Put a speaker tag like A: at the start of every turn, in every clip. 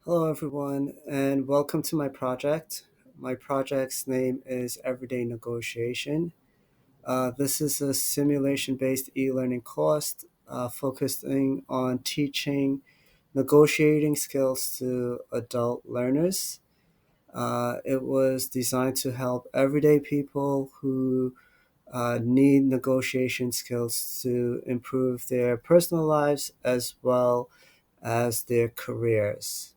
A: Hello, everyone, and welcome to my project. My project's name is Everyday Negotiation. This is a simulation based e learning course focusing on teaching negotiating skills to adult learners. It was designed to help everyday people who need negotiation skills to improve their personal lives as well as their careers.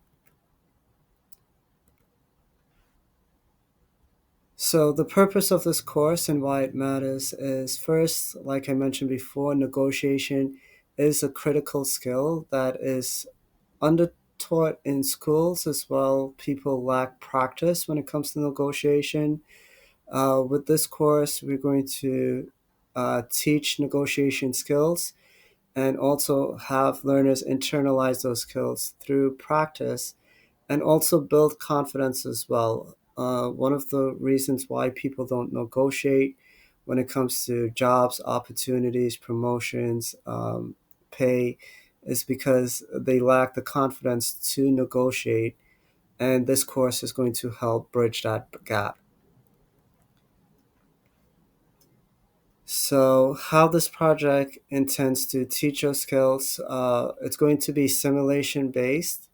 A: So, the purpose of this course and why it matters is first, like I mentioned before, negotiation is a critical skill that is undertaught in schools as well. People lack practice when it comes to negotiation. With this course, we're going to teach negotiation skills and also have learners internalize those skills through practice and also build confidence as well. One of the reasons why people don't negotiate when it comes to jobs, opportunities, promotions, pay is because they lack the confidence to negotiate. And this course is going to help bridge that gap. So, how this project intends to teach us skills, it's going to be simulation based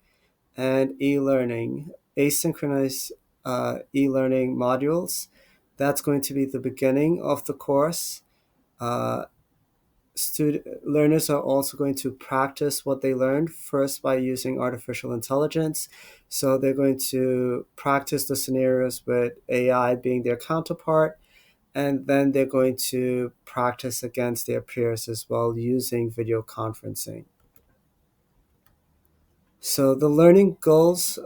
A: and e-learning, asynchronous e-learning modules. That's going to be the beginning of the course. Uh, Learners are also going to practice what they learned first by using artificial intelligence. So they're going to practice the scenarios with AI being their counterpart, and then they're going to practice against their peers as well using video conferencing. So the learning goals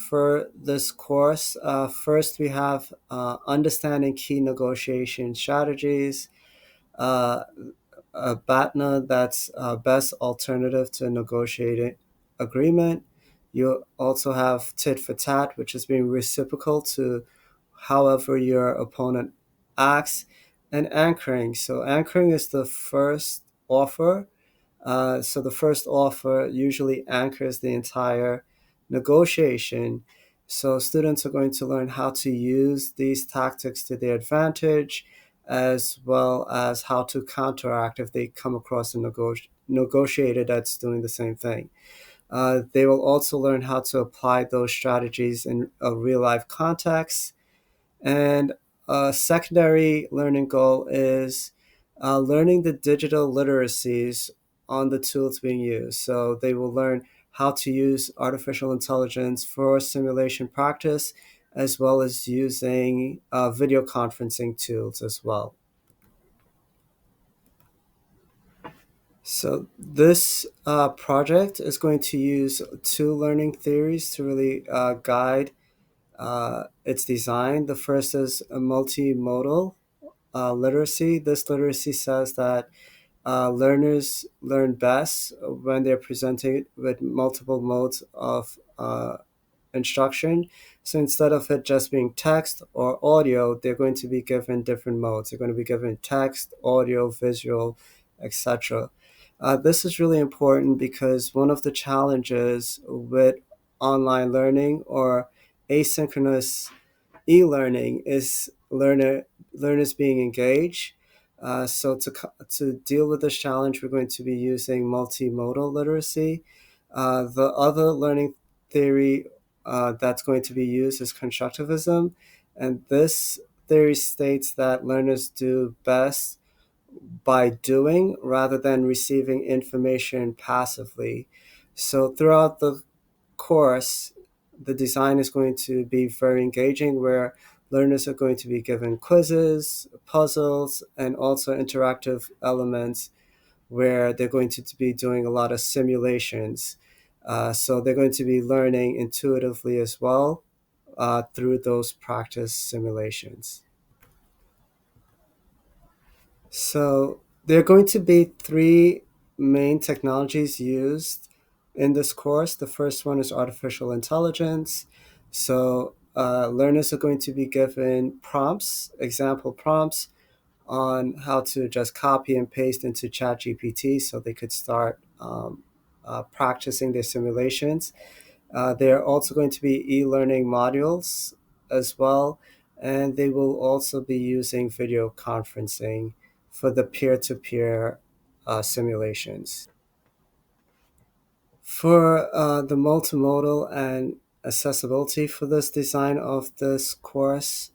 A: for this course, first we have understanding key negotiation strategies, uh, a BATNA that's best alternative to negotiating agreement. You also have tit for tat, which is being reciprocal to however your opponent acts, and anchoring. So anchoring is the first offer, so the first offer usually anchors the entire negotiation. So students are going to learn how to use these tactics to their advantage, as well as how to counteract if they come across a negotiator that's doing the same thing. They will also learn how to apply those strategies in a real life context, and a secondary learning goal is learning the digital literacies on the tools being used. So they will learn how to use artificial intelligence for simulation practice, as well as using video conferencing tools as well. So this project is going to use two learning theories to really guide its design. The first is a multimodal literacy. This literacy says that learners learn best when they're presented with multiple modes of instruction. So instead of it just being text or audio, they're going to be given different modes. They're going to be given text, audio, visual, etc. This is really important because one of the challenges with online learning or asynchronous e-learning is learners being engaged. To deal with this challenge, we're going to be using multimodal literacy. The other learning theory that's going to be used is constructivism, and this theory states that learners do best by doing rather than receiving information passively. So throughout the course, the design is going to be very engaging, where learners are going to be given quizzes, puzzles, and also interactive elements where they're going to be doing a lot of simulations. So they're going to be learning intuitively as well through those practice simulations. So there are going to be three main technologies used in this course. The first one is artificial intelligence. So learners are going to be given prompts, example prompts on how to just copy and paste into ChatGPT so they could start practicing their simulations. There are also going to be e-learning modules as well, and they will also be using video conferencing for the peer-to-peer simulations. For the multimodal and accessibility for this design of this course,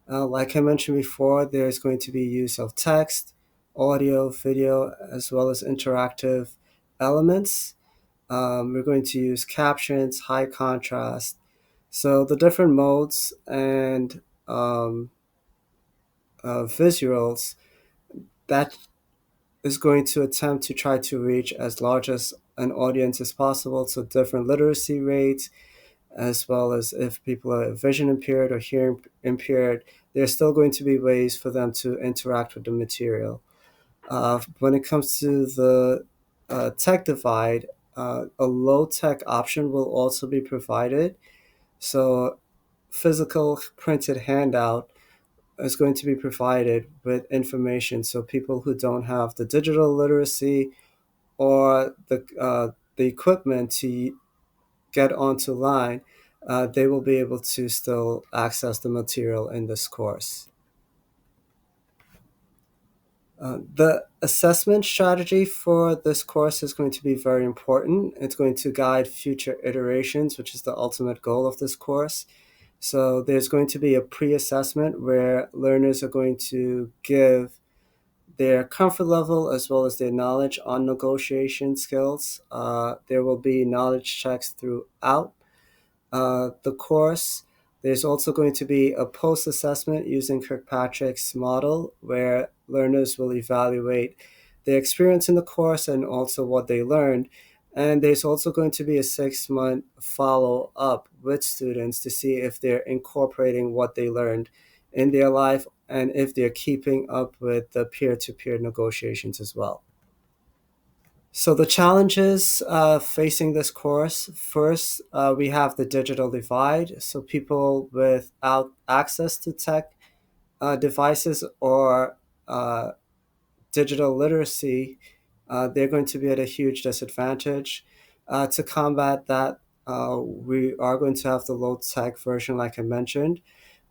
A: like I mentioned before, there's going to be use of text, audio, video, as well as interactive elements. We're going to use captions, high contrast. So the different modes and visuals that is going to attempt to try to reach as large as an audience as possible. So different literacy rates, as well as if people are vision impaired or hearing impaired, there's still going to be ways for them to interact with the material. When it comes to the tech divide, a low tech option will also be provided. So, physical printed handout is going to be provided with information. So, people who don't have the digital literacy or the equipment to get onto line, they will be able to still access the material in this course. The assessment strategy for this course is going to be very important. It's going to guide future iterations, which is the ultimate goal of this course. So there's going to be a pre-assessment where learners are going to give their comfort level as well as their knowledge on negotiation skills. There will be knowledge checks throughout the course. There's also going to be a post assessment using Kirkpatrick's model where learners will evaluate their experience in the course and also what they learned. And there's also going to be a 6 month follow up with students to see if they're incorporating what they learned in their life and if they're keeping up with the peer to peer negotiations as well. So the challenges facing this course, first, we have the digital divide. So people without access to tech devices or uh, digital literacy, they're going to be at a huge disadvantage. To combat that, we are going to have the low tech version, like I mentioned.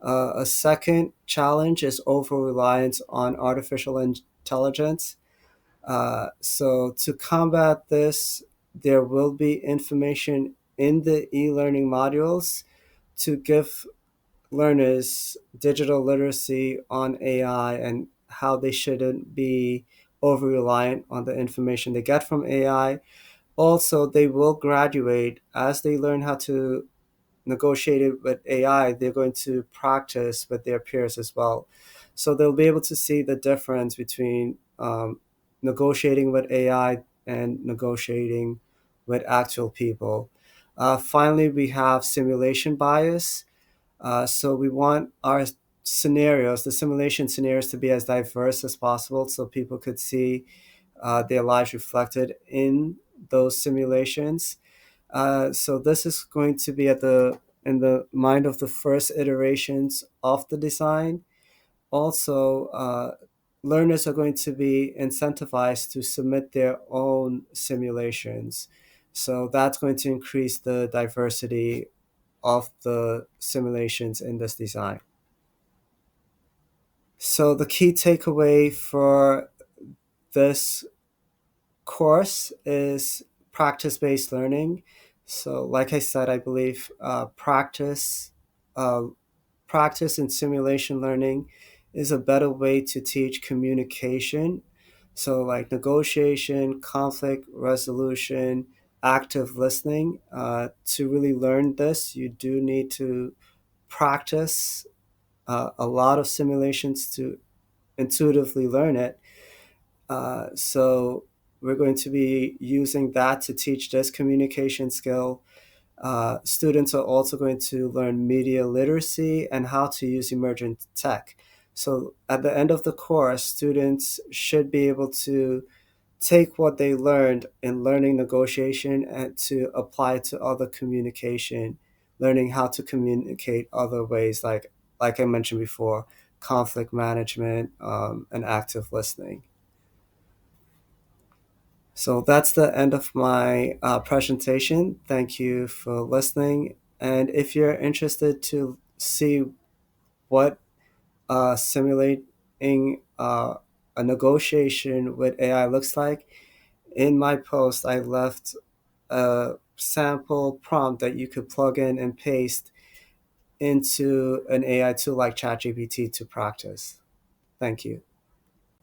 A: A second challenge is over reliance on artificial intelligence. So to combat this, there will be information in the e-learning modules to give learners digital literacy on AI and how they shouldn't be over reliant on the information they get from AI. Also, they will graduate as they learn how to negotiated with AI, they're going to practice with their peers as well. So they'll be able to see the difference between negotiating with AI and negotiating with actual people. Finally, we have simulation bias. So we want our scenarios, the simulation scenarios, to be as diverse as possible so people could see their lives reflected in those simulations. So this is going to be at the in the mind of the first iterations of the design. Also, learners are going to be incentivized to submit their own simulations. So that's going to increase the diversity of the simulations in this design. So the key takeaway for this course is practice based learning. So, like I said, I believe uh, practice and simulation learning is a better way to teach communication. So, like negotiation, conflict resolution, active listening. To really learn this, you do need to practice a lot of simulations to intuitively learn it. So we're going to be using that to teach this communication skill. Students are also going to learn media literacy and how to use emergent tech. So at the end of the course, students should be able to take what they learned in learning negotiation and to apply it to other communication, learning how to communicate other ways, like I mentioned before, conflict management and active listening. So that's the end of my presentation. Thank you for listening. And if you're interested to see what simulating a negotiation with AI looks like, in my post, I left a sample prompt that you could plug in and paste into an AI tool like ChatGPT to practice. Thank you.